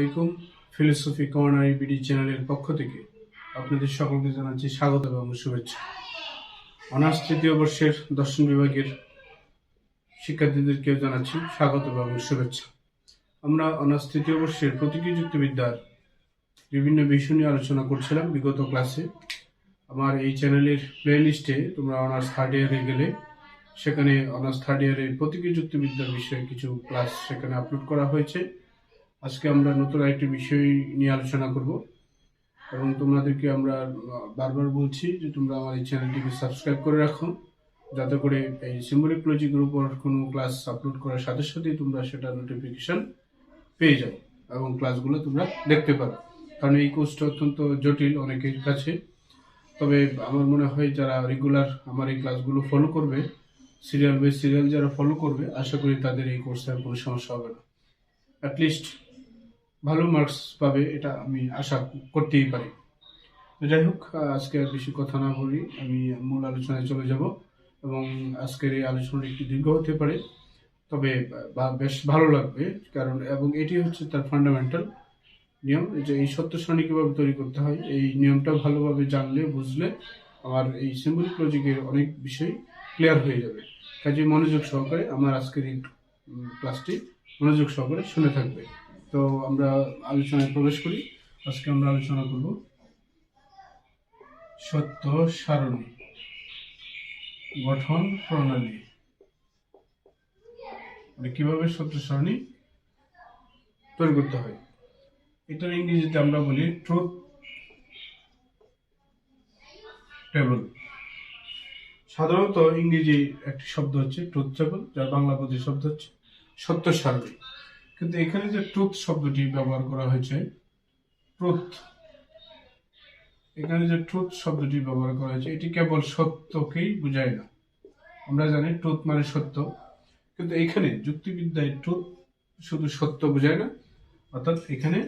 আলাইকুম। Philosophy corner BD চ্যানেলের পক্ষ থেকে আপনাদের সকলকে জানাচ্ছি স্বাগত এবং শুভেচ্ছা। অনার্স তৃতীয় বর্ষের দর্শন বিভাগের শিক্ষার্থীদেরকেও জানাচ্ছি স্বাগত এবং শুভেচ্ছা। আমরা অনার্স তৃতীয় বর্ষের প্রতীকী যুক্তিবিদ্যার বিভিন্ন বিষয় নিয়ে আলোচনা করছিলাম বিগত ক্লাসে। আমার এই চ্যানেলের প্লে লিস্টে তোমরা অনার্স থার্ড ইয়ারে গেলে সেখানে অনার্স থার্ড ইয়ারের প্রতীকী যুক্তিবিদ্যার বিষয়ে কিছু ক্লাস সেখানে আপলোড করা হয়েছে। আজকে আমরা নতুন একটি বিষয় নিয়ে আলোচনা করব এবং তোমাদেরকে আমরা বারবার বলছি যে তোমরা আমার এই চ্যানেলটিকে সাবস্ক্রাইব করে রাখো, যাতে করে এই সিম্বলিক লজিকের উপর কোনো ক্লাস আপলোড করার সাথে সাথেই তোমরা সেটা নোটিফিকেশন পেয়ে যাও এবং ক্লাসগুলো তোমরা দেখতে পারো। কারণ এই কোর্সটা অত্যন্ত জটিল অনেকের কাছে, তবে আমার মনে হয় যারা রেগুলার আমার এই ক্লাসগুলো ফলো করবে, সিরিয়াল বাই সিরিয়াল যারা ফলো করবে, আশা করি তাদের এই কোর্সে আর কোনো সমস্যা হবে না। অ্যাটলিস্ট ভালো মার্কস পাবে, এটা আমি আশা করতেই পারি। যাই হোক, আজকে আর বেশি কথা না বলি, আমি মূল আলোচনায় চলে যাব এবং আজকের এই আলোচনাটি একটু দীর্ঘ হতে পারে, তবে বেশ ভালো লাগবে। কারণ এবং এটি হচ্ছে তার ফান্ডামেন্টাল নিয়ম, যে এই সত্য সারণী কিভাবে তৈরি করতে হয়, এই নিয়মটা ভালোভাবে জানলে বুঝলে আমার এই সিম্বলিক লজিকের অনেক বিষয় ক্লিয়ার হয়ে যাবে। কাজে মনোযোগ সহকারে আমার আজকের এই ক্লাসটি মনোযোগ সহকারে শুনে থাকবে। তো আমরা আলোচনায় প্রবেশ করি। আজকে আমরা আলোচনা করব সত্য সারণী গঠন প্রণালী, মানে কিভাবে সত্য সারণী তৈরি করতে হয়। এটার ইংরেজিতে আমরা বলি ট্রুথ টেবল। সাধারণত ইংরেজি একটি শব্দ হচ্ছে ট্রুথ টেবল, যার বাংলা পদে শব্দ হচ্ছে সত্য সারণী। কিন্তু এখানে যে ট্রুথ শব্দটি ব্যবহার করা হয়েছে, ট্রুথ, এখানে যে ট্রুথ শব্দটি ব্যবহার করা হয়েছে এটি কেবল সত্যকেই বোঝায় না। আমরা জানি ট্রুথ মানে সত্য, কিন্তু এখানে যুক্তিবিদ্যায় ট্রুথ শুধু সত্য বোঝায় না, অর্থাৎ এখানে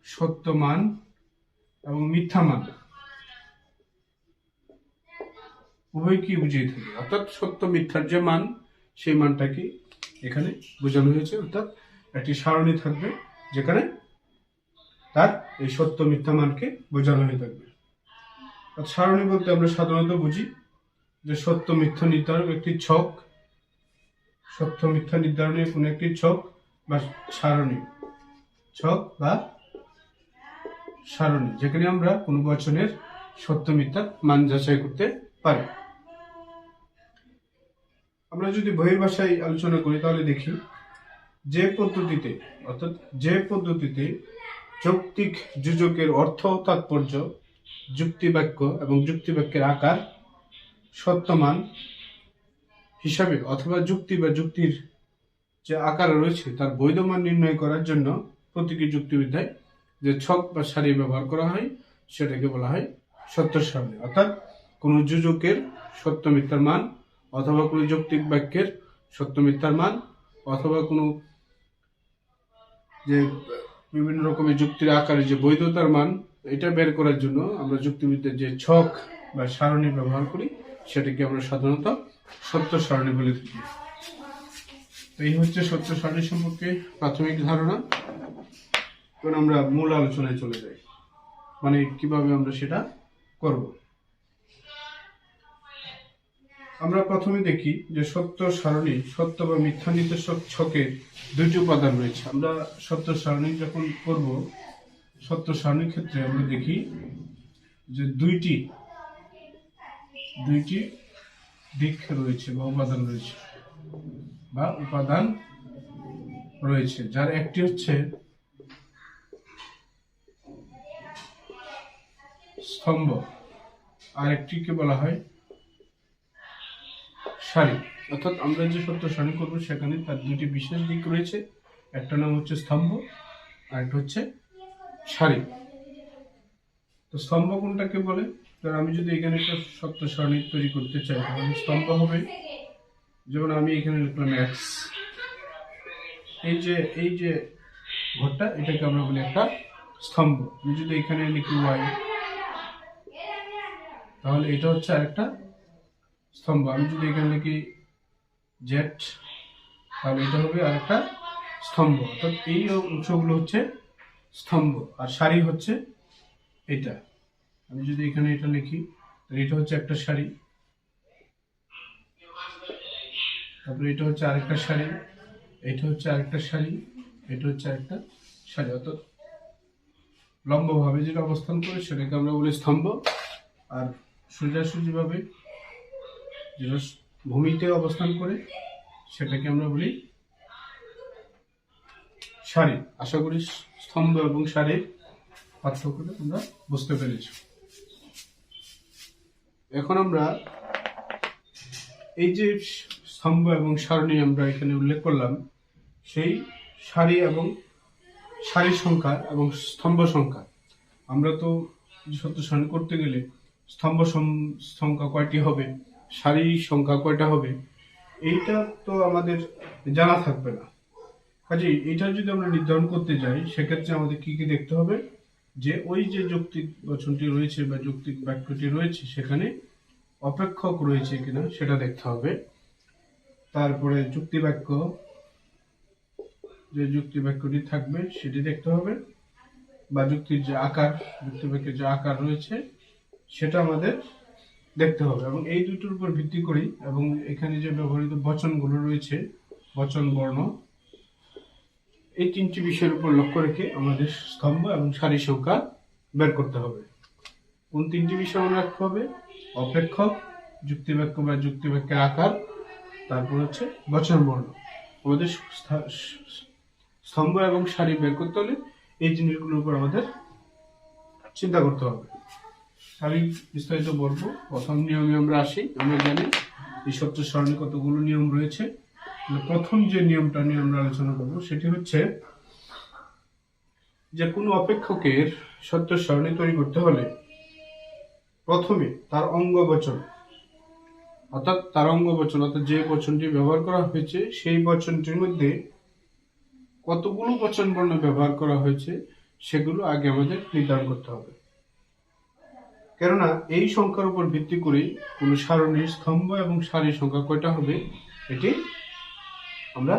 সত্য মান এবং মিথ্যা মান উভয়কেই বুঝিয়ে থাকে। অর্থাৎ সত্য মিথ্যার যে মান, সেই মানটাকে এখানে বোঝানো হয়েছে। অর্থাৎ একটি সারণী থাকবে যেখানে তার এই সত্য মিথ্যা মানকে বোঝানো হয়ে থাকবে। সারণী বলতে আমরা সাধারণত বুঝি যে সত্য মিথ্যা নির্ধারক একটি ছক, সত্য মিথ্যা নির্ধারণের কোন একটি ছক বা সারণী, ছক বা সারণী, যেখানে আমরা কোন বচনের সত্য মিথ্যার মান যাচাই করতে পারি। আমরা যদি বইয়ের ভাষায় আলোচনা করি তাহলে দেখি যে পদ্ধতিতে, অর্থাৎ যে পদ্ধতিতে যৌক্তিক যোজকের অর্থ তাৎপর্য, যুক্তিবাক্য এবং যুক্তিবাক্যের আকার সত্যমান হিসাবে অথবা যুক্তি বা যুক্তির যে আকার রয়েছে তার বৈধ মান নির্ণয় করার জন্য প্রতীকী যুক্তিবিদ্যায় যে ছক বা সারি ব্যবহার করা হয় সেটাকে বলা হয় সত্য সারণী। অর্থাৎ কোন যোজকের সত্য মিথ্যার মান, অথবা কোন যৌক্তিক বাক্যের সত্য মিথ্যার মান, অথবা কোনো যে বিভিন্ন রকমের যুক্তির আকারে যে বৈধতার মান, এটা বের করার জন্য আমরা যুক্তিবিদ্যার যে ছক বা সারণী ব্যবহার করি সেটাকে আমরা সাধারণত সত্য সারণী বলে থাকি। তো এই হচ্ছে সত্য সারণী সম্পর্কে প্রাথমিক ধারণা। এখন আমরা মূল আলোচনায় চলে যাই, মানে কিভাবে আমরা সেটা করব। আমরা প্রথমে দেখি যে সত্য সারণী, সত্য বা মিথ্যা নির্দেশক ছকের দুইটি উপাদান রয়েছে। আমরা সত্য সারণী যখন করব, সত্য সারণীর ক্ষেত্রে আমরা দেখি যে দুইটি দিক রয়েছে বা উপাদান রয়েছে, যার একটি হচ্ছে স্তম্ভ, আর একটিকে বলা হয় সারি। অর্থাৎ আমরা যে সত্য সারণী করবো সেখানে তার দুটি বিশেষ দিক রয়েছে, একটা নাম হচ্ছে স্তম্ভ আর একটা হচ্ছে সারি। তো স্তম্ভ কোনটাকে বলে? আমি যদি এখানে একটা সত্য সারণী তৈরি করতে চাই তাহলে স্তম্ভ হবে, যেমন আমি এখানে লিখলাম এক্স, এই যে ঘরটা, এটাকে আমরা বলি একটা স্তম্ভ। আমি যদি এখানে লিখি ওয়াই, তাহলে এটা হচ্ছে আরেকটা স্তম্ভ। আমি যদি এখানে লিখি জেড, তাহলে এটা হবে আরেকটা স্তম্ভ। অর্থাৎ এই অংশগুলো হচ্ছে স্তম্ভ, আর সারি হচ্ছে এটা। আমি যদি এখানে এটা লিখি, তাহলে এটা হচ্ছে একটা সারি, তারপরে এটা হচ্ছে আরেকটা সারি, এটা হচ্ছে আরেকটা সারি, এটা হচ্ছে আরেকটা সারি। অর্থাৎ লম্বভাবে যেটা অবস্থান করে সেটাকে আমরা বলি স্তম্ভ, আর সোজাসুজি ভাবে যেটা ভূমিতে অবস্থান করে সেটাকে আমরা বলি সারি। আশা করি স্তম্ভ এবং সারির পার্থক্যটা তোমরা বুঝতে পেরেছো। এখন আমরা এই যে স্তম্ভ এবং সারণী আমরা এখানে উল্লেখ করলাম, সেই সারি এবং সারির সংখ্যা এবং স্তম্ভ সংখ্যা, আমরা তো সত্য সারণী করতে গেলে স্তম্ভ সংখ্যা কয়টি হবে, সারি সংখ্যা কয়টা হবে, এইটা তো আমাদের জানা থাকবে না। কাজেই এটা যদি আমরা নির্ধারণ করতে যাই, সেক্ষেত্রে আমাদের কি কি দেখতে হবে, যে ওই যে যৌক্তিক বচনটি রয়েছে বা যৌক্তিক বাক্যটি রয়েছে সেখানে অপেক্ষক রয়েছে কিনা সেটা দেখতে হবে। তারপরে যুক্তি বাক্য, যে যুক্তি বাক্যটি থাকবে সেটি দেখতে হবে, বা যুক্তির যে আকার, যুক্তি বাক্যের যে আকার রয়েছে সেটা আমাদের দেখতে হবে। এবং এই দুটোর উপর ভিত্তি করি এবং এখানে যে ব্যবহৃত বচনগুলো রয়েছে, বচন বর্ণ, এই তিনটি বিষয়ের উপর লক্ষ্য রেখে আমাদের স্তম্ভ এবং সারি সংখ্যা বের করতে হবে। কোন তিনটি বিষয় মনে রাখতে হবে? অপেক্ষক, যুক্তি বাক্য বা যুক্তি বাক্যের আকার, তারপর হচ্ছে বচন বর্ণ। আমাদের স্তম্ভ এবং সারি বের করতে হলে এই জিনিসগুলোর উপর আমাদের চিন্তা করতে হবে। সারি বিস্তারিত বলবো। প্রথম নিয়মে আমরা আসি। আমরা জানি এই সত্য সারণী কতগুলো নিয়ম রয়েছে। প্রথম যে নিয়মটা নিয়ে আমরা আলোচনা করব সেটি হচ্ছে যে কোনো অপেক্ষকের সত্য সারণী তৈরি করতে হলে প্রথমে তার অঙ্গবচন, অর্থাৎ তার অঙ্গবচন, অর্থাৎ যে বচনটি ব্যবহার করা হয়েছে সেই বচনটির মধ্যে কতগুলো বচন বর্ণ ব্যবহার করা হয়েছে সেগুলো আগে আমাদের নির্ধারণ করতে হবে। কেননা এই সংখ্যার উপর ভিত্তি করে কোন সারণীর স্তম্ভ এবং সারির সংখ্যা কয়টা হবে এটি আমরা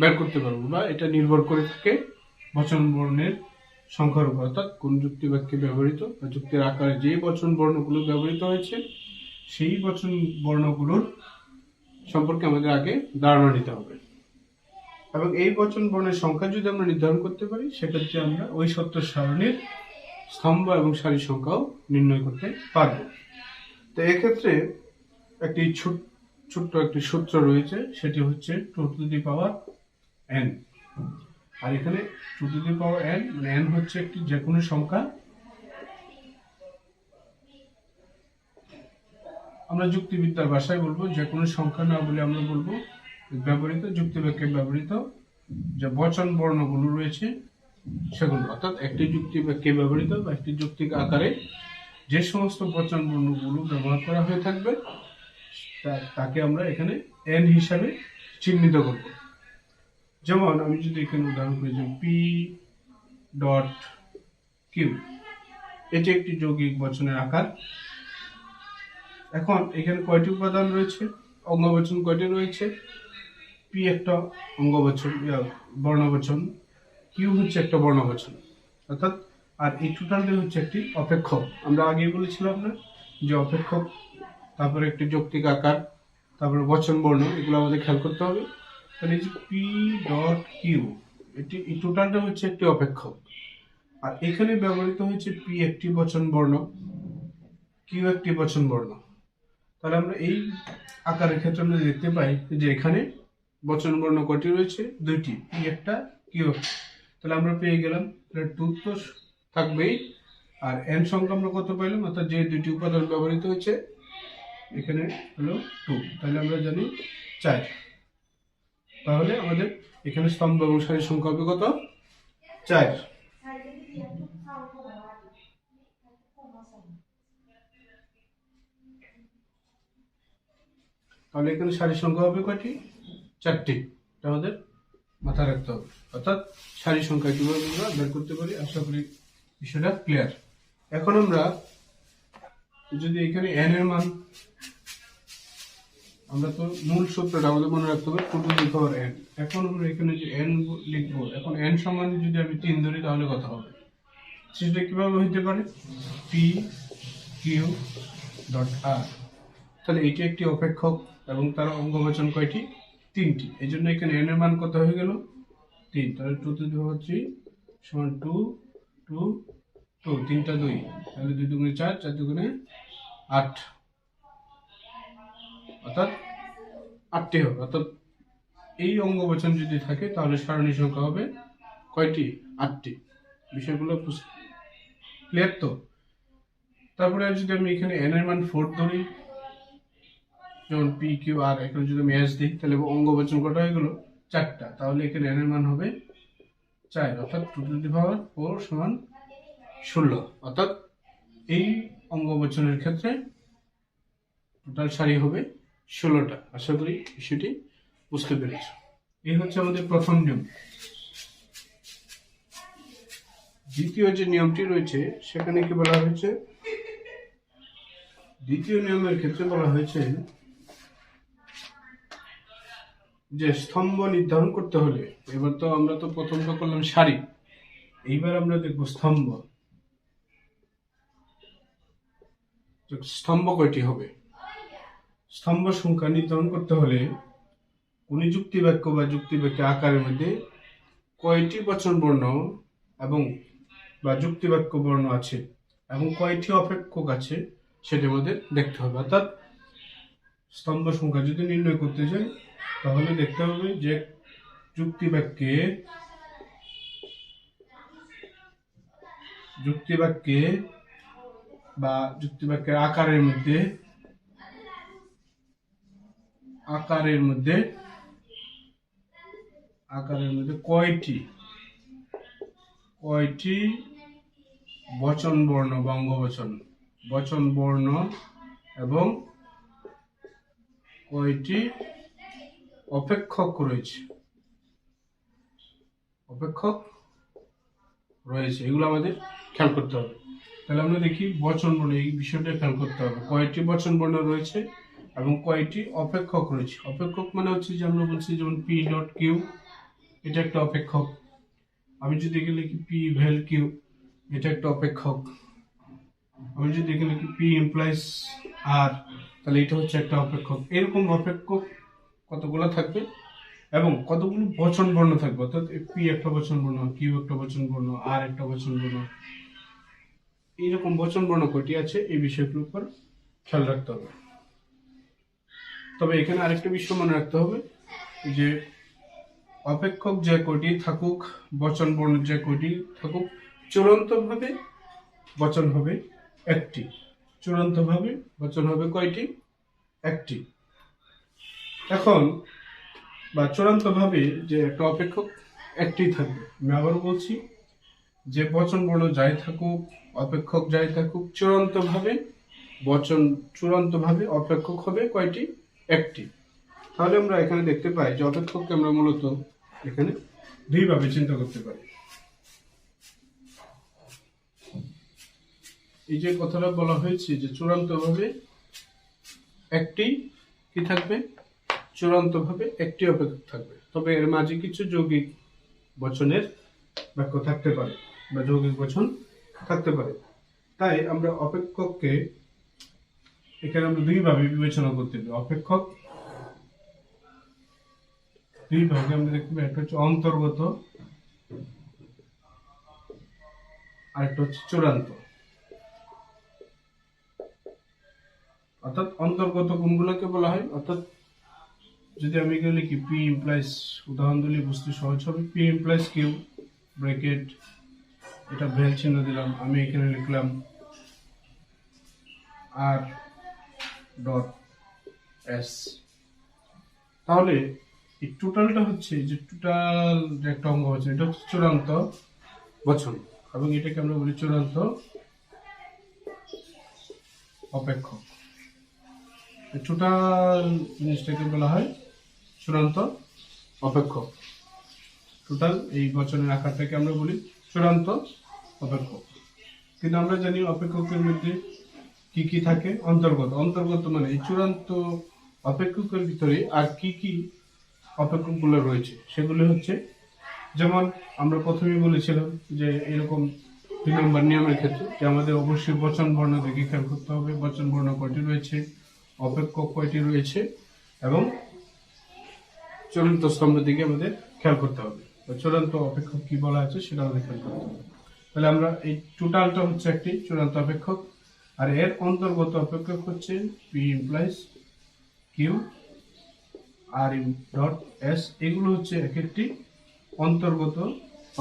বের করতে পারবো, বা এটা নির্ভর করে থাকে বচন বর্ণের সংখ্যার উপর। অর্থাৎ কোন যুক্তি বাক্যে ব্যবহৃত বা যুক্তির আকারে যে বচন বর্ণগুলো ব্যবহৃত হয়েছে সেই বচন বর্ণগুলোর সম্পর্কে আমাদের আগে ধারণা নিতে হবে। এবং এই বচন বর্ণের সংখ্যা যদি আমরা নির্ধারণ করতে পারি, সেক্ষেত্রে আমরা ওই সত্য সারণীর স্তম্ভ এবং সারির সংখ্যাও নির্ণয় করতে পারবো। তো এক্ষেত্রে একটি ছোট্ট একটি সূত্র রয়েছে, সেটি হচ্ছে 2 to the power n। আর এখানে 2 to the power n মানে n হচ্ছে একটি যে কোনো সংখ্যা। আমরা যুক্তিবিদ্যার ভাষায় বলবো যে কোনো সংখ্যা না বলে আমরা বলবো ব্যবহৃত যুক্তি বাক্যে ব্যবহৃত যে বচন বর্ণগুলো রয়েছে সেগুলো। অর্থাৎ একটি যুক্তি বাক্যে ব্যবহৃত বা একটি যৌক্তিক আকারে যে সমস্ত বচন বর্ণগুলো ব্যবহার করা হয়ে থাকবে তাকে আমরা এখানে n হিসাবে চিহ্নিত করব। যেমন আমি যদি এখানে উদাহরণ করি যে p ডট কিউ, এটি একটি যৌগিক বচনের আকার। এখন এখানে কয়টি উপাদান রয়েছে, অঙ্গবচন কয়টি রয়েছে? p একটা অঙ্গবচন বর্ণবচন, কিউ হচ্ছে একটা বর্ণবচন, অর্থাৎ আর এই টোটালটা হচ্ছে একটি অপেক্ষক। আমরা আগে বলেছিলাম না যে অপেক্ষক, তারপরে একটি যৌক্তিক আকার, তারপরে বচন বর্ণ, এগুলো আমাদের খেয়াল করতে হবে। তাহলে এই যে পি ডট কিউ, এটি এই টোটালটা হচ্ছে একটি অপেক্ষক। আর এখানে ব্যবহৃত হয়েছে পি একটি বচন বর্ণ, কিউ একটি বচন বর্ণ। তাহলে আমরা এই আকারের ক্ষেত্রে আমরা দেখতে পাই যে এখানে বচন বর্ণ কয়টি রয়েছে? দুইটি, পি একটা কিউ একটা। তাহলে আমরা পেয়ে গেলাম 2 তো থাকবেই, আর n সংখ্যা আমরা কত পাইলাম? অর্থাৎ যে দুইটি উপাদান ব্যবহৃত হয়েছে এখানে হলো 2, তাহলে আমরা জানি 4। তাহলে আমাদের এখানে স্তম্ভ এবং সারির সংখ্যা হবে কত? 4। তাহলে এখানে সারির সংখ্যা হবে কয়টি? 4টি। এটা আমাদের মাথায় রাখতে হবে। অর্থাৎ সারির সংখ্যা কিভাবে আমরা বের করতে পারি, আশা করি বিষয়টা ক্লিয়ার। এখন আমরা যদি এখানে n এর মান আমরা তো মূল সূত্রটা আমাদের মনে রাখতে হবে 2 টু দি পাওয়ার n। এখন আমরা এখানে যে n লিখবো, এখন n সমান যদি আমি 3 ধরি তাহলে কত হবে? সেটা কিভাবে হইতে পারে? p q dot r। তাহলে এটি একটি অপেক্ষক এবং তার অঙ্গবাচন কয়টি? 3টি। এই জন্য এখানে n এর মান কত হয়ে গেল? 3। তাহলে 2 টু দি পাওয়ার 3 সমান 2 2 2, 3টা 2, তাহলে 2 দুগুণে 4, 4 দুগুণে 8, অর্থাৎ 8টি হবে। অর্থাৎ এই অঙ্গবচন যদি থাকে তাহলে সারণী সংখ্যা হবে কয়টি? 8টি। বিষয়গুলো ক্লিয়ার তো? তারপরে যদি আমি এখানে n এর মান 4 ধরি, যেমন p q r, এখানে যদি আমি s দিই তাহলে অঙ্গবচন কটা হয়ে গেল? 4টা। তাহলে এখানে n এর মান হবে 4, অর্থাৎ 2 টু দি পাওয়ার 4 সমান 16। অর্থাৎ এই অঙ্গবচনের ক্ষেত্রে টোটাল সারি হবে 16টা। আশা করি বিষয়টি বুঝতে পেরেছ। এই হচ্ছে আমাদের প্রথম নিয়ম। দ্বিতীয় যে নিয়মটি রয়েছে সেখানে কি বলা হয়েছে? দ্বিতীয় নিয়মের ক্ষেত্রে বলা হয়েছে যে স্তম্ভ নির্ধারণ করতে হলে, এবার তো আমরা তো প্রথমটা করলাম সারি, এইবার আমরা দেখব স্তম্ভ। স্তম্ভ কয়টি হবে? স্তম্ভ সংখ্যা নির্ধারণ করতে হলে কোন যুক্তি বাক্য বা যুক্তি বাক্যের আকারের মধ্যে কয়টি বচন বর্ণ এবং বা যুক্তি বাক্য বর্ণ আছে এবং কয়টি অপেক্ষক আছে সেটা আমাদের দেখতে হবে। অর্থাৎ স্তম্ভ সংখ্যা যদি নির্ণয় করতে চাই তাহলে দেখতে হবে যে যুক্তি বাক্যে বা যুক্তি বাক্যের আকারের মধ্যে কয়টি বচন বর্ণ বা অঙ্গবচন, বচন বর্ণ এবং কয়টি অপেক্ষক রয়েছে, এগুলো আমাদের খেয়াল করতে হবে। তাহলে আমরা দেখি বচন বর্ণ, এই বিষয়টা খেয়াল করতে হবে। কয়টি বচন বর্ণ রয়েছে এবং কয়টি অপেক্ষক রয়েছে। অপেক্ষক মানে হচ্ছে যে আমরা বলছি যেমন p ডট কিউ, এটা একটা অপেক্ষক। আমি যদি এখানে লিখি p ভ্যাল কিউ, এটা একটা অপেক্ষক। আমি যদি এখানে লিখি p ইমপ্লাইজ r, তাহলে এটা হচ্ছে একটা অপেক্ষক। এরকম অপেক্ষক কতগুলো থাকবে এবং কতগুলো বচন বর্ণ থাকবে। অর্থাৎ p একটা বচন বর্ণ, q একটা বচন বর্ণ, r একটা বচন বর্ণ, এইরকম বচন বর্ণ কয়টি আছে এই বিষয়গুলোর উপর খেয়াল রাখতে হবে। তবে এখানে আরেকটা বিষয় মনে রাখতে হবে যে অপেক্ষক যে কয়টি থাকুক, বচন বর্ণ যে কয়টি থাকুক, চূড়ান্তভাবে বচন হবে একটি। চূড়ান্তভাবে বচন হবে কয়টি? একটি। এখন বা চূড়ান্তভাবে যে একটা অপেক্ষক একটি থাকবে। আমি আবার বলছি যে বচন বর্ণ যাই থাকুক, অপেক্ষক যাই থাকুক, চূড়ান্তভাবে অপেক্ষক হবে কয়টি? একটি। তাহলে আমরা এখানে দেখতে পাই যে অপেক্ষককে আমরা মূলত এখানে দুইভাবে চিন্তা করতে পারি। এই যে কথাটা বলা হয়েছে যে চূড়ান্তভাবে একটি কি থাকবে? চূড়ান্তভাবে একটি অপেক্ষক থাকবে। তবে এর মাঝে কিছু যৌগিক বচনের বাক্য থাকতে পারে বা যৌগিক বচন থাকতে পারে। তাই আমরা অপেক্ষককে এখানে আমরা দুইভাবে বিবেচনা করতে পারি। অপেক্ষক দুই ভাগে আমরা দেখতে পাই, একটা হচ্ছে অন্তর্গত আর একটা হচ্ছে চূড়ান্ত। অর্থাৎ অন্তর্গত কোনগুলোকে বলা হয়? অর্থাৎ যদি আমি এখানে লিখি p ইমপ্লাইজ, উদাহরণ দিলে বুঝতে সহজ হবে, p ইমপ্লাইজ কিউ ব্র্যাকেট, এটা ভ্যাল চিহ্ন দিলাম, আমি এখানে লিখলাম r ডট s। তাহলে এই টোটালটা হচ্ছে যে টোটাল যে একটা অঙ্গ বচন, এটা হচ্ছে চূড়ান্ত বচন এবং এটাকে আমরা বলি চূড়ান্ত অপেক্ষক। টোটাল জিনিসটাকে বলা হয় চূড়ান্ত অপেক্ষক। টোটাল এই বচনের আকারটাকে আমরা বলি চূড়ান্ত অপেক্ষক। কিন্তু আমরা জানি অপেক্ষকের মধ্যে কি কি থাকে? অন্তর্গত। অন্তর্গত মানে এই চূড়ান্ত অপেক্ষকের ভিতরে আর কি কি অপেক্ষকগুলো রয়েছে সেগুলো হচ্ছে, যেমন আমরা প্রথমেই বলেছিলাম যে এরকম 2 নম্বর নিয়মের ক্ষেত্রে যে আমাদের অবশ্যই বচন বর্ণ দিকে খেয়াল করতে হবে। বচন বর্ণ কয়টি রয়েছে, অপেক্ষক কয়টি রয়েছে, এবং চূড়ান্ত স্তম্ভের দিকে আমাদের খেয়াল করতে হবে। চূড়ান্ত অপেক্ষক কি বলা আছে সেটা আমাদের খেয়াল করতে হবে। তাহলে আমরা এই টোটালটা হচ্ছে একটি চূড়ান্ত অপেক্ষক, আর এর অন্তর্গত অপেক্ষক হচ্ছে পি ইমপ্লাইজ কিউ আর ইম ডট এস। এগুলো হচ্ছে এক একটি অন্তর্গত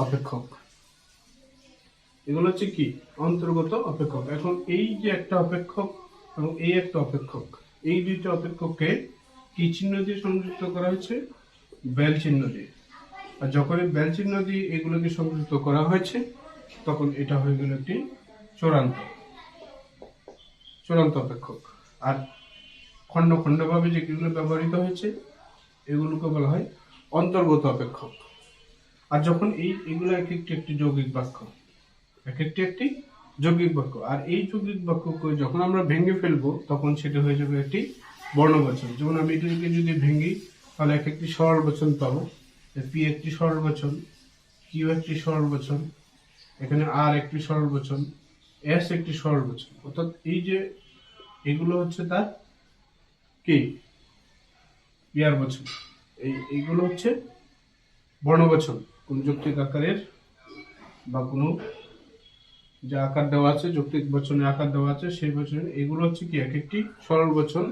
অপেক্ষক। এগুলো হচ্ছে কি অন্তর্গত অপেক্ষক। এখন এই যে একটা অপেক্ষক এবং এই একটা অপেক্ষক, এই দুইটা অপেক্ষককে কি চিহ্ন দিয়ে সংযুক্ত করা হয়েছে? বেল চিহ্ন দিয়ে। আর যখন এই বেল চিহ্ন দিয়ে এগুলোকে সংযুক্ত করা হয়েছে তখন এটা হয়ে গেল একটি চূড়ান্ত অপেক্ষক। আর খণ্ড খণ্ডভাবে যেগুলো ব্যবহৃত হয়েছে এগুলোকে বলা হয় অন্তর্গত অপেক্ষক। আর যখন এগুলো এক একটি একটি যৌগিক বাক্য, এক একটি একটি যৌগিক বাক্য, আর এই যৌগিক বাক্যকে যখন আমরা ভেঙে ফেলবো তখন সেটা হয়ে যাবে একটি বর্ণবচন। যেমন আমি এটাকে যদি ভেঙি তাহলে এক একটি সরল বচন পাবো। পি একটি সরল বচন, কিউ একটি সরল বচন, এখানে আর একটি সরল বচন, এস একটি সরল বচন। অর্থাৎ এই যে এগুলো হচ্ছে তার কি ক্রিয়ার বচন, এইগুলো হচ্ছে বর্ণবচন। কোন যৌক্তিক আকারের বা কোনো যে আকার দেওয়া আছে, যৌক্তিক বচনের আকার দেওয়া আছে, সেই বচনের এগুলো হচ্ছে কি এক একটি সরল বচন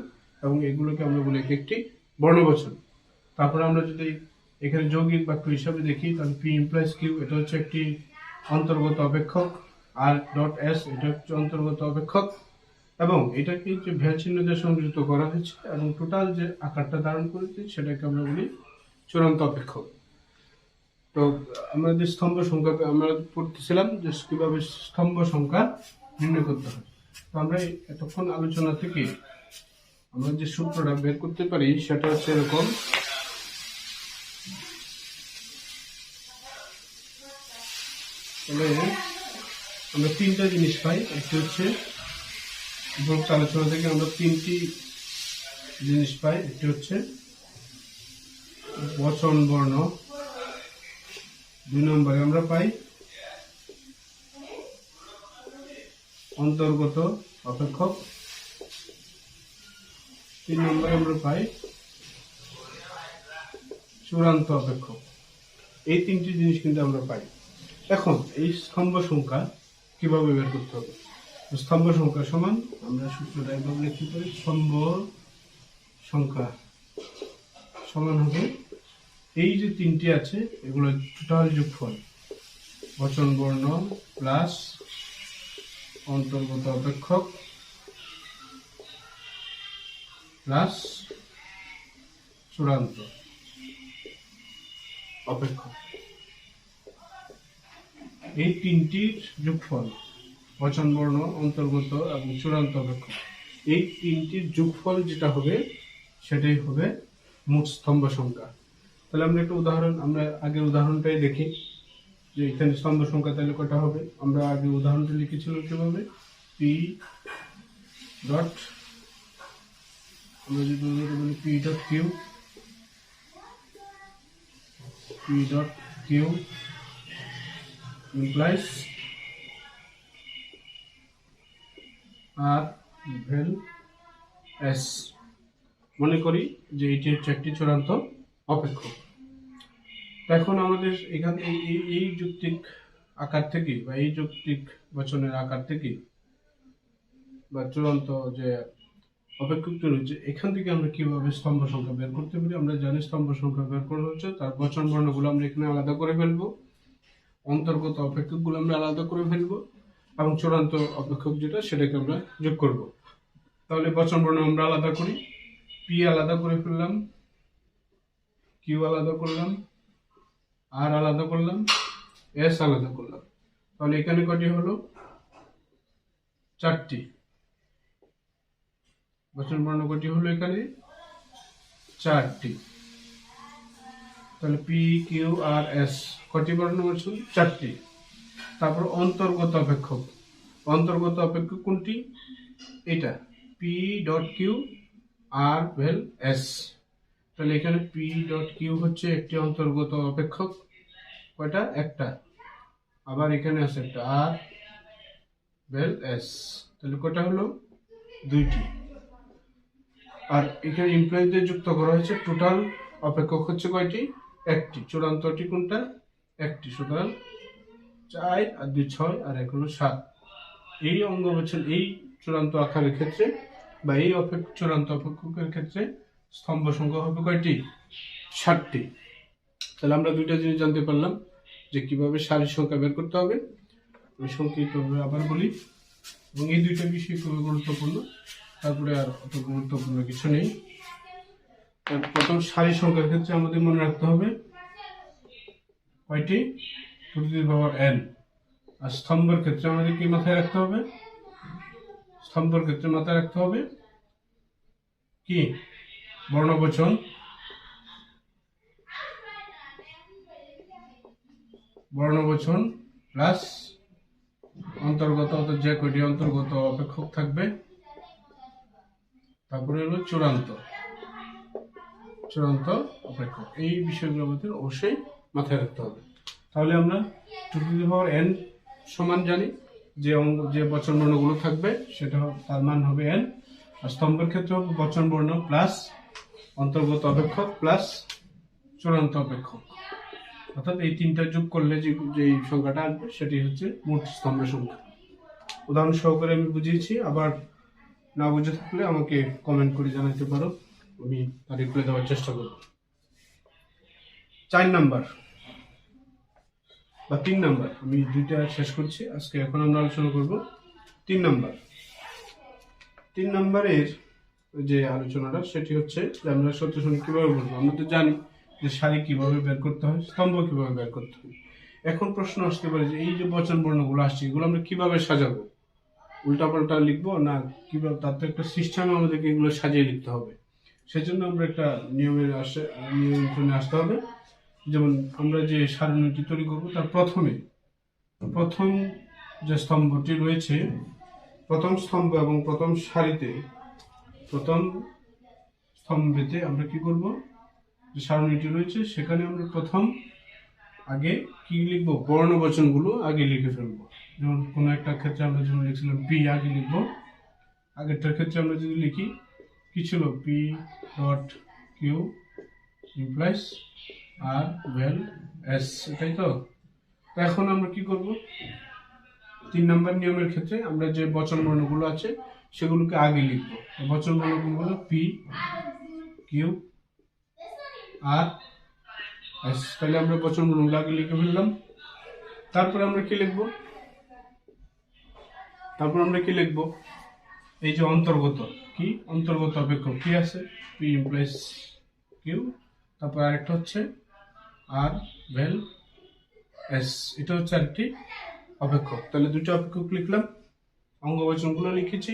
এবং এগুলোকে আমরা বলি এক একটি বর্ণবচন। তারপরে আমরা যদি এখানে যৌগিক বাক্য হিসাবে দেখি তাহলে পি ইমপ্লাইজ কিউ এটা হচ্ছে একটি অন্তর্গত অপেক্ষক, আর ডট এস এটা হচ্ছে অন্তর্গত অপেক্ষক, এবং এটাকে যে ভেল চিহ্ন দিয়ে সংযুক্ত করা হয়েছে এবং টোটাল যে আকারটা ধারণ করেছে সেটাকে আমরা বলি চূড়ান্ত অপেক্ষক। তো আমরা যে স্তম্ভ সংখ্যা আমরা পড়তেছিলাম যে কিভাবে স্তম্ভ সংখ্যা নির্ণয় করতে হয়। তো আমরা এতক্ষণ আলোচনা থেকে আমরা যে সূত্রটা বের করতে পারি সেটা হচ্ছে এরকম। তবে আমরা তিনটা জিনিস পাই। একটি হচ্ছে উপরোক্ত আলোচনা থেকে আমরা তিনটি জিনিস পাই। একটি হচ্ছে বচন বর্ণ, 2 নম্বরে আমরা পাই অন্তর্গত অপেক্ষক, 3 নম্বরে আমরা পাই চূড়ান্ত অপেক্ষক। এই তিনটি জিনিস কিন্তু আমরা পাই। এখন এই স্তম্ভ সংখ্যা কিভাবে বের করতে হবে? স্তম্ভ সংখ্যা সমান আমরা সূত্রটা এভাবে লিখতে পারি, স্তম্ভ সংখ্যা সমান হবে এই যে তিনটি আছে এগুলো টোটাল যোগফল, বচন বর্ণ প্লাস অন্তর্গত অপেক্ষক প্লাস চূড়ান্ত অপেক্ষক। এই তিনটির যোগফল বচন বর্ণ, অন্তর্গত এবং চূড়ান্ত অপেক্ষক, এই তিনটির যোগফল যেটা হবে সেটাই হবে মোট স্তম্ভ সংখ্যা। তাহলে আমরা একটা উদাহরণ, আমরা আগের উদাহরণটাই দেখি যে এখানে স্তম্ভ সংখ্যা তাহলে কটা হবে। আমরা আগে উদাহরণটা লিখেছিলাম কিভাবে, পি ডট, আমরা যদি বলি P dot Q, P dot Q implies R vel S. মনে করি যে এটি হচ্ছে একটি চূড়ান্ত অপেক্ষক। এখন আমাদের এখানে এই যৌক্তিক আকার থেকে বা এই যৌক্তিক বচনের আকার থেকে বা চূড়ান্ত যে অপেক্ষকটি রয়েছে এখান থেকে আমরা কিভাবে স্তম্ভ সংখ্যা বের করতে পারি। আমরা জানি স্তম্ভ সংখ্যা বের করা হচ্ছে তার বচন বর্ণগুলো আমরা এখানে আলাদা করে ফেলবো, অন্তর্গত অপেক্ষকগুলো আমরা আলাদা করে ফেলবো এবং চূড়ান্ত অপেক্ষক যেটা সেটাকে আমরা যোগ করব। তাহলে বচন বর্ণ আমরা আলাদা করি, পি আলাদা করে ফেললাম, কিউ আলাদা করলাম, আর আলাদা করলাম, এস আলাদা করলাম। তাহলে এখানে কটি হলো? 4টি। বচন বর্ণ কটি হলো এখানে? 4টি। তাহলে পি কিউ আর এস কটি বর্ণ বচন? 4টি। তারপর অন্তর্গত অপেক্ষক, অন্তর্গত অপেক্ষক কোনটি? এটা পি ডট কিউ আর ভ্যাল এস। তাহলে এখানে পি ডট কিউ হচ্ছে একটি অন্তর্গত অপেক্ষক, কয়টা? একটা। আবার এখানে আছে একটা আর ভ্যাল এস, তাহলে কয়টা হলো? দুইটি। আর এখানে এমপ্লয়ীদের যুক্ত করা হয়েছে, টোটাল অপেক্ষক হচ্ছে কয়টি? একটি। চূড়ান্তটি কোনটা? একটি। সুতরাং 4 আর 2 6 আর 1 হলো 7। এই অঙ্গবচন, এই চূড়ান্ত আকারের ক্ষেত্রে বা এই চূড়ান্ত অপেক্ষকের ক্ষেত্রে স্তম্ভ সংখ্যা হবে কয়টি? 7টি। তাহলে আমরা দুইটা জিনিস জানতে পারলাম যে কিভাবে সারির সংখ্যা বের করতে হবে। আমি সংক্ষিপ্তভাবে আবার বলি, এবং এই দুইটা বিষয় খুবই গুরুত্বপূর্ণ, তারপরে আর অত গুরুত্বপূর্ণ কিছু নেই। প্রথম সারির সংখ্যার ক্ষেত্রে আমাদের মনে রাখতে হবে কয়টি? Two to the power n। আর স্তম্ভের ক্ষেত্রে আমাদের কি মাথায় রাখতে হবে? স্তম্ভের ক্ষেত্রে মাথায় রাখতে হবে কি? বর্ণবচন প্লাস অন্তর্গত, অর্থাৎ যে কয়টি অন্তর্গত অপেক্ষক থাকবে, তারপরে হলো চূড়ান্ত অপেক্ষক। এই বিষয়গুলো আমাদের অবশ্যই মাথায় রাখতে হবে। তাহলে আমরা two to the power n সমান জানি, যে বচন বর্ণগুলো থাকবে সেটা তার মান হবে n। আর স্তম্ভের ক্ষেত্রে হবে বচন বর্ণ প্লাস অন্তর্গত অপেক্ষক প্লাস চূড়ান্ত অপেক্ষক, অর্থাৎ এই তিনটা যোগ করলে যে সংখ্যাটা আসবে সেটি হচ্ছে মোট স্তম্ভের সংখ্যা। উদাহরণ সহকারে আমি বুঝিয়েছি, আবার না বুঝে থাকলে আমাকে কমেন্ট করে জানাতে পারো, আমি তার রিপ্লাই দেওয়ার চেষ্টা করব। 4 নাম্বার বা 3 নাম্বার, আমি দুইটা শেষ করছি আজকে। এখন আমরা আলোচনা করব 3 নাম্বার। 3 নাম্বারের যে আলোচনাটা সেটি হচ্ছে যে আমরা সত্য সংখ্যা কিভাবে বলবো। আমরা তো জানি যে সারি কিভাবে বের করতে হয়, স্তম্ভ কিভাবে বের করতে হয়। এখন প্রশ্ন আসতে পারে যে এই যে বচন বর্ণগুলো আসছে, এগুলো আমরা কিভাবে সাজাবো? উল্টাপাল্টা লিখবো না কিভাবে? তার তো একটা সিস্টেমে আমাদেরকে এগুলো সাজিয়ে লিখতে হবে। সেজন্য আমরা একটা নিয়মে আসতে হবে। যেমন আমরা যে সারণীটি তৈরি করবো, তার প্রথম যে স্তম্ভটি রয়েছে, প্রথম স্তম্ভ এবং প্রথম সারিতে, প্রথম স্তম্ভেতে আমরা কি করব? যে সারণীটি রয়েছে সেখানে আমরা প্রথম আগে কি লিখবো? বর্ণবচনগুলো আগে লিখে ফেলবো। যেমন কোনো একটা ক্ষেত্রে আমরা যেমন লিখছিলাম পি, আগে লিখবো। আগেরটার ক্ষেত্রে আমরা যদি লিখি কি ছিল? পি ডট কিউ ইমপ্লাইজ আর ভ্যাল এস, এটাই তো। এখন আমরা কি করব? 3 নাম্বার নিয়মের ক্ষেত্রে আমরা যে বচন বর্ণগুলো আছে সেগুলোকে আগে লিখবো। বচন বর্ণগুলো হলো পি কিউ আর এস। তাহলে আমরা বচন বর্ণগুলো আগে লিখে ফেললাম। তারপরে আমরা কি লিখবো? এই যে অন্তর্গত অপেক্ষক কি আছে? পি ইমপ্লাইজ কিউ, তারপর আরেকটা হচ্ছে আর ভ্যাল এস, এটা হচ্ছে আরেকটি অপেক্ষক। তাহলে দুটো অপেক্ষক লিখলাম, অঙ্গবচনগুলো লিখেছি,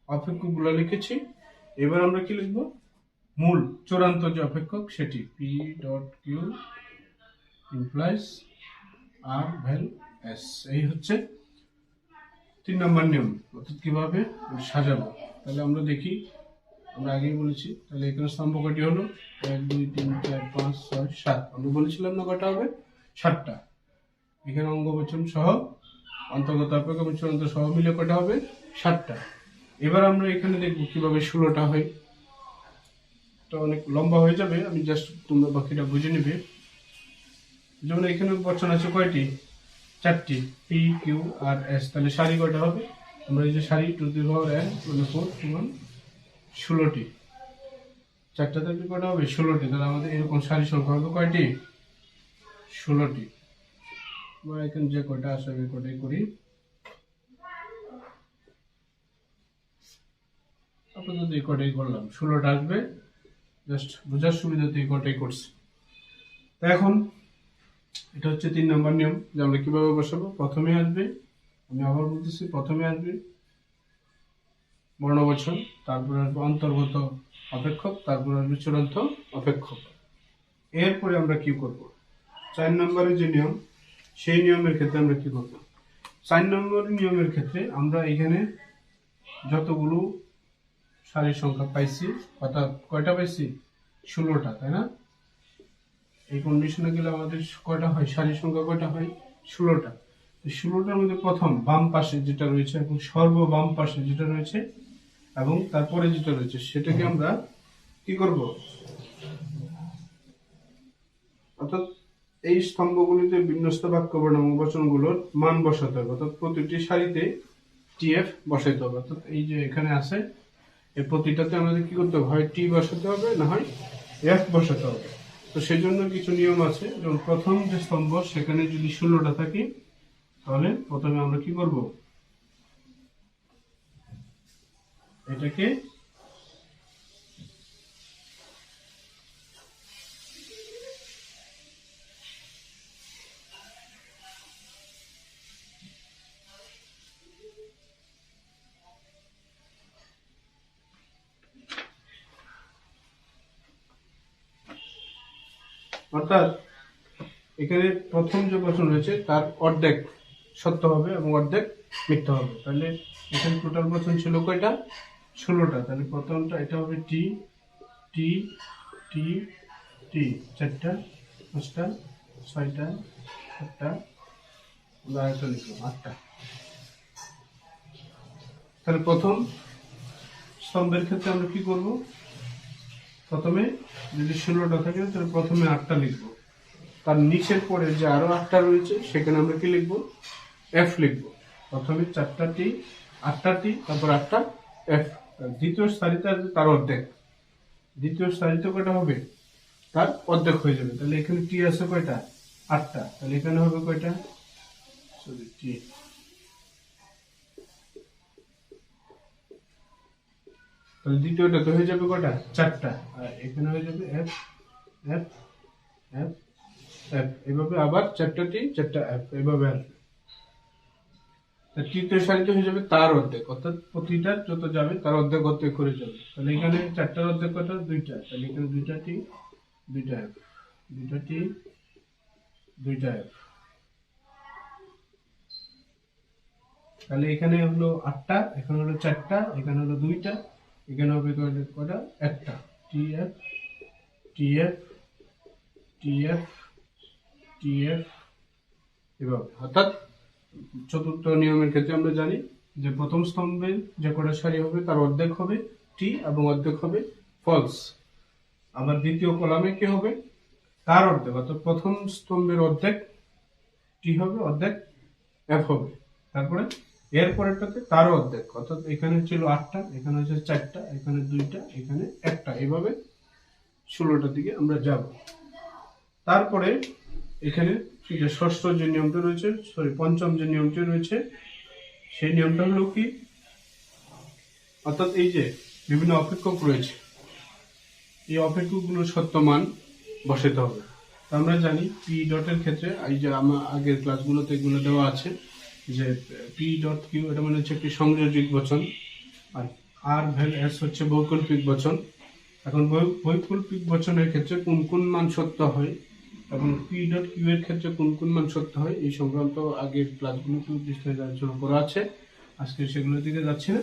অপেক্ষকগুলো লিখেছি। এবার আমরা কি লিখবো? মূল চূড়ান্ত যে অপেক্ষক সেটি পি ডট কিউ ইমপ্লাইজ আর ভ্যাল এস। এই হচ্ছে 3 নম্বর নিয়ম, অর্থাৎ কিভাবে সাজাবো। তাহলে আমরা দেখি, আমরা আগেই বলেছি। তাহলে এখানে স্তম্ভ কয়টি হলো? 1 2 3 4 5 6 7। আমরা বলেছিলাম না কয়টা হবে? 7টা। এখানে অঙ্গবচন সহ অন্তর্গত অপেক্ষক এবং চূড়ান্ত সহ মিলে কয়টা হবে? 7টা। এবার আমরা এখানে দেখবো কিভাবে 16টা হয়। তো অনেক লম্বা হয়ে যাবে, আমি জাস্ট তোমরা বাকিটা বুঝে নিবে। যেমন এখানে বচন আছে কয়টি? 4টি, পি কিউ আর এস। তাহলে সারি কয়টা হবে? আমরা এই যে সারি টু দি পাওয়ার n মানে 4 সমান 16টি। 4টা থেকে কয়টা হবে? 16টি। তাহলে আমাদের এরকম সারি সংখ্যা হবে কয়টি? 16টি। আমরা এখানে যে কয়টা আসবে কয়টাই করি। আপাতত এই কয়টাই করলাম, 16টা আসবে। জাস্ট বোঝার সুবিধাতে এই কয়টাই করছি। তো এখন এটা হচ্ছে 3 নম্বর নিয়ম, যে আমরা কিভাবে বসাবো। প্রথমে আসবে, আমি আবার বলতেছি, প্রথমে আসবে বর্ণবচন, তারপরে আসবে অন্তর্গত অপেক্ষক, তারপরে আসবে চূড়ান্ত অপেক্ষক। এরপরে আমরা কি করব? 4 নম্বরের যে নিয়ম, সেই নিয়মের ক্ষেত্রে আমরা কি করব? 4 নম্বর নিয়মের ক্ষেত্রে আমরা এখানে যতগুলো সারির সংখ্যা পাইছি, অর্থাৎ কয়টা পাইছি? 16টা, তাই না? এই কন্ডিশনে গেলে আমাদের কয়টা হয়? সারির সংখ্যা কয়টা হয়? 16টা। 16টার মধ্যে প্রথম বাম পাশে যেটা রয়েছে এবং সর্ব বাম পাশে যেটা রয়েছে এবং তারপরে যেটা রয়েছে সেটাকে আমরা কি করব? অর্থাৎ এই স্তম্ভগুলিতে বিন্যস্ত বাক্য বর্ণমালা বচনগুলোর মান বসাতে হবে, অর্থাৎ প্রতিটি সারিতে টিএফ বসাইতে হবে। অর্থাৎ এই যে এখানে আছে এই প্রতিটাতে আমাদের কি করতে হবে? হয় টি বসাতে হবে, না হয় এফ বসাতে হবে। তো সেই জন্য কিছু নিয়ম আছে, যেমন প্রথম যে স্তম্ভ সেখানে যদি 16টা থাকে তাহলে প্রথমে আমরা কি করব? এটাকে অর্থাৎ এখানে প্রথম যে বচন রয়েছে তার অর্ধেক সত্য হবে এবং অর্ধেক মিথ্যা হবে। তাহলে এখানে টোটাল বচন ছিল কয়টা? 16টা। তাহলে প্রথমটা এটা হবে টি টি টি টি, 4টা 5টা 6টা 7টা, আমরা এটা লিখলাম 8টা। তাহলে প্রথম স্তম্ভের ক্ষেত্রে আমরা কি করব? প্রথমে যদি 16টা থাকে তাহলে প্রথমে 8টা লিখবো, তার নিচের পরে যে আরো 8টা রয়েছে সেখানে আমরা কি লিখবো? এফ লিখবো। প্রথমে 4টা টি, 8টা টি, তারপর 8টা এফ। দ্বিতীয় সারিতে আসবে তার অর্ধেক। দ্বিতীয় সারিতে কয়টা হবে? তার অর্ধেক হয়ে যাবে। তাহলে এখানে টি আছে কয়টা? 8টা। তাহলে এখানে হবে কয়টা? সরি, টি। তাহলে দ্বিতীয়টা তো হয়ে যাবে কয়টা? 4টা। আর এখানে হয়ে যাবে এফ এফ এফ এফ। এভাবে আবার 4টা টি 4টা এফ, এভাবে আসবে। তৃতীয় সারিতে হয়ে যাবে তার অর্ধেক, অর্থাৎ প্রতিটা যত যাবে তার অর্ধেক অর্ধেক করে যাবে। তাহলে এখানে 4টার অর্ধেক কত? 2টা। তাহলে এখানে 2টা টি 2টা এফ, 2টা টি 2টা এফ। তাহলে এখানে হলো 8টা, এখানে হলো 4টা, এখানে হলো 2টা, এখানে হবে কয়টা? একটা। T F T F T F T F, এভাবে। অর্থাৎ চতুর্থ নিয়মের ক্ষেত্রে আমরা জানি যে প্রথম স্তম্ভে যে কটা সারি হবে তার অর্ধেক হবে টি এবং অর্ধেক হবে ফলস। আবার দ্বিতীয় কলামে কি হবে? তার অর্ধেক, অর্থাৎ প্রথম স্তম্ভের অর্ধেক টি হবে, অর্ধেক এফ হবে। তারপরে এর পরেরটাতে তার অর্ধেক, অর্থাৎ এখানে ছিল 8টা, এখানে হচ্ছে 4টা, এখানে 2টা, এখানে একটা। এইভাবে 16টার দিকে আমরা যাব। তারপরে এখানে ষষ্ঠ যে নিয়মটা রয়েছে, পঞ্চম যে নিয়মটি রয়েছে সেই নিয়মটা হলো কি? অর্থাৎ এই যে বিভিন্ন অপেক্ষক রয়েছে, এই অপেক্ষকগুলোর সত্য মান বসাতে হবে। আমরা জানি পি ডটের ক্ষেত্রে, এই যে আমার আগের ক্লাসগুলোতে এগুলো দেওয়া আছে যে পি ডট কিউ এটা মানে হচ্ছে একটি সংযোজিত বচন, আর আর ভ্যাল এস হচ্ছে বৈকল্পিক বচন। এখন বৈকল্পিক বচনের ক্ষেত্রে কোন কোন মান সত্য হয় এবং পি ডট কিউ এর ক্ষেত্রে কোন কোন মান সত্য হয় এই সংক্রান্ত আগের ক্লাসগুলোতে বিস্তারিত আলোচনা করা আছে। আজকে সেগুলোর দিকে যাচ্ছে না।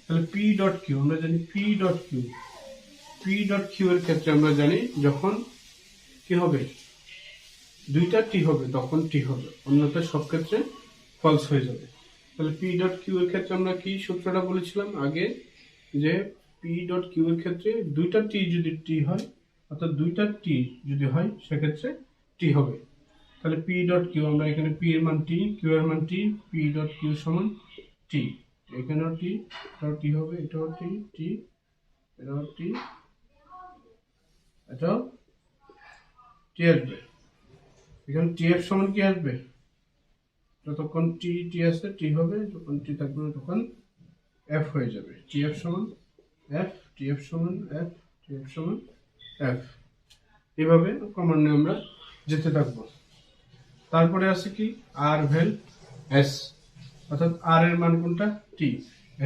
তাহলে পি ডট কিউ আমরা জানি, পি ডট কিউ এর ক্ষেত্রে আমরা জানি যখন কি হবে? 2টা টি হবে তখন টি হবে, অন্যথায় সব ক্ষেত্রে ফলস হয়ে যাবে। তাহলে পি ডট কিউ এর ক্ষেত্রে আমরা কি সূত্রটা বলেছিলাম আগে, যে পি ডট কিউ এর ক্ষেত্রে 2টা টি যদি টি হয়, অর্থাৎ 2টা টি যদি হয় সেক্ষেত্রে টি হবে। তাহলে পি ডট কিউ আমরা এখানে পি এর মান টি, কিউ এর মান টি, পি ডট কিউ সমান টি। এখানেও টি, এটাও টি হবে, এটাও টি টি, এটাও টি, এটাও টি আসবে। এখানে টি এফ সমান কি আসবে? যতক্ষণ টি টি আছে টি হবে, যখন টি থাকবে তখন এফ হয়ে যাবে। টি এফ সমান এফ, টি এফ সমান এফ, টি এফ সমান এফ। এভাবে ক্রমান্বয়ে আমরা যেতে থাকবো। তারপরে আছে কি? আর ভ্যাল এস, অর্থাৎ আর এর মান কোনটা? টি,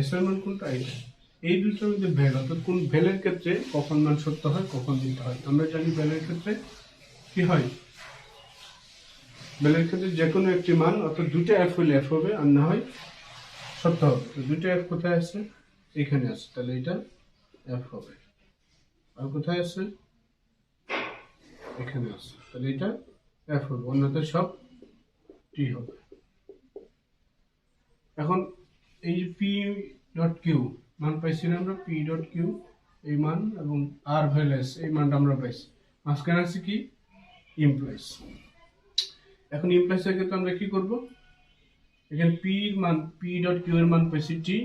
এস এর মান কোনটা? এইটা। এই দুটোর মধ্যে ভ্যাল, অর্থাৎ কোন ভ্যালের ক্ষেত্রে কখন মান সত্য হয় কখন মিথ্যা হয়। আমরা জানি ভ্যালের ক্ষেত্রে কি হয়? ভ্যালের ক্ষেত্রে যে কোনো একটি মান, অর্থাৎ 2টা এফ হলে এফ হবে আর না হয় সত্য হবে। তো 2টা এফ কোথায় আছে? এখানে আছে। তাহলে এটা এফ হবে। আর কোথায় আছে? এখানে আছে। তাহলে এটা এফ হবে, অন্যটা সব টি হবে। এখন এই পি ডট কিউ মান পাইছি না আমরা, পি ডট কিউ এই মান এবং আর ভ্যালুস এই মানটা আমরা পাইছি। মাঝখানে আছে কি? ইমপ্লয়েজ। এখন ইমপ্লয়েজের ক্ষেত্রে আমরা কি করব? এখানে পি এর মান, পি ডট কিউ এর মান পাইছি টি,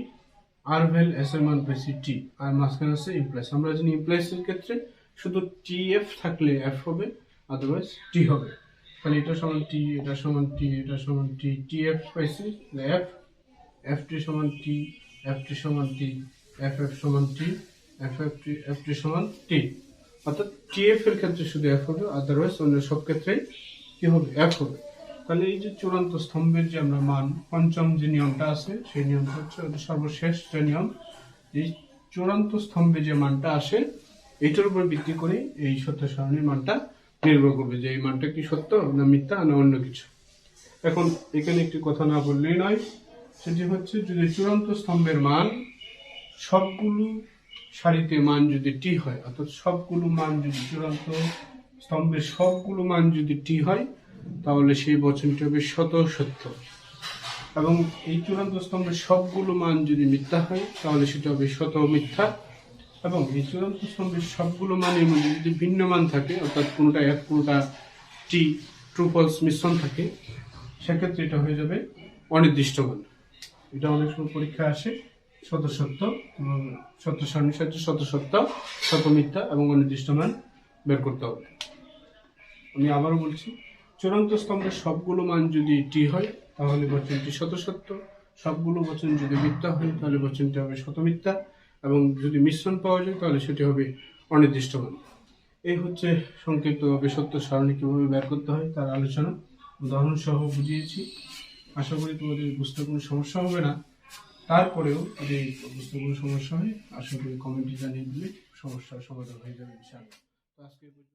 আর ভ্যাল এস এর মান পাইছি টি, আর মাঝখানে আছে ইমপ্লয়েজ। আমরা জানি ইমপ্লয়েজের ক্ষেত্রে শুধু টি এফ থাকলে এফ হবে, আদারওয়াইজ টি হবে। তাহলে এটা সমান টি, এটা সমান টি, এটা সমান টি, টি এফ পাইছি এফ, এফ টি সমান টি, এফ টি সমান টি, এফ এফ সমান টি, এফ টি সমান টি। অর্থাৎ টি এফ এর ক্ষেত্রে শুধু এফ হবে, আদারওয়াইজ অন্য সব ক্ষেত্রে কি হবে? এফ হবে। তাহলে এই যে চূড়ান্ত স্তম্ভের যে আমরা মান, পঞ্চম যে নিয়মটা আছে সেই নিয়মটা হচ্ছে সর্বশেষ যে নিয়ম, এই চূড়ান্ত স্তম্ভে যে মানটা আসে এটার উপর ভিত্তি করে এই সত্য সারণীর মানটা নির্ভর করবে যে এই মানটা কি সত্য না মিথ্যা না অন্য কিছু। এখন এখানে একটি কথা না বললেই নয়, সেটি হচ্ছে যদি চূড়ান্ত স্তম্ভের মান সবগুলো সারিতে মান যদি টি হয়, অর্থাৎ সবগুলো মান যদি চূড়ান্ত স্তম্ভের সবগুলো মান যদি টি হয়, তাহলে সেই বচনটি হবে শত সত্য। এবং এই চূড়ান্ত স্তম্ভের সবগুলো মান যদি মিথ্যা হয়, তাহলে সেটা হবে শত মিথ্যা। এবং এই চূড়ান্ত স্তম্ভের সবগুলো মানের মধ্যে যদি ভিন্ন মান থাকে, অর্থাৎ কোনোটা এফ কোনোটা টি, ট্রু ফলস মিশ্রণ থাকে, সেক্ষেত্রে এটা হয়ে যাবে অনির্দিষ্ট মান। এটা অনেক সময় পরীক্ষা আসে, শত সত্য এবং সত্য সারণীর সাথে শত সত্য, শত মিথ্যা এবং অনির্দিষ্ট মান বের করতে হবে। আমি আবারও বলছি, চূড়ান্ত স্তম্ভের সবগুলো মান যদি টি হয় তাহলে বচনটি শত সত্য, সবগুলো বচন যদি মিথ্যা হয় তাহলে বচনটি হবে শত মিথ্যা, এবং যদি মিশ্রণ পাওয়া যায় তাহলে সেটি হবে অনির্দিষ্ট মান। এই হচ্ছে সংক্ষিপ্তভাবে সত্য সারণী কিভাবে বের করতে হয় তার আলোচনা, উদাহরণ সহ বুঝিয়েছি। আশা করি তোমাদের বুঝতে কোনো সমস্যা হবে না। তারপরেও যদি বুঝতে কোনো সমস্যা হয় আশা করি কমেন্টে জানিয়ে দিলে সমস্যার সমাধান হয়ে যাবে ইনশাআল্লাহ। তো আজকে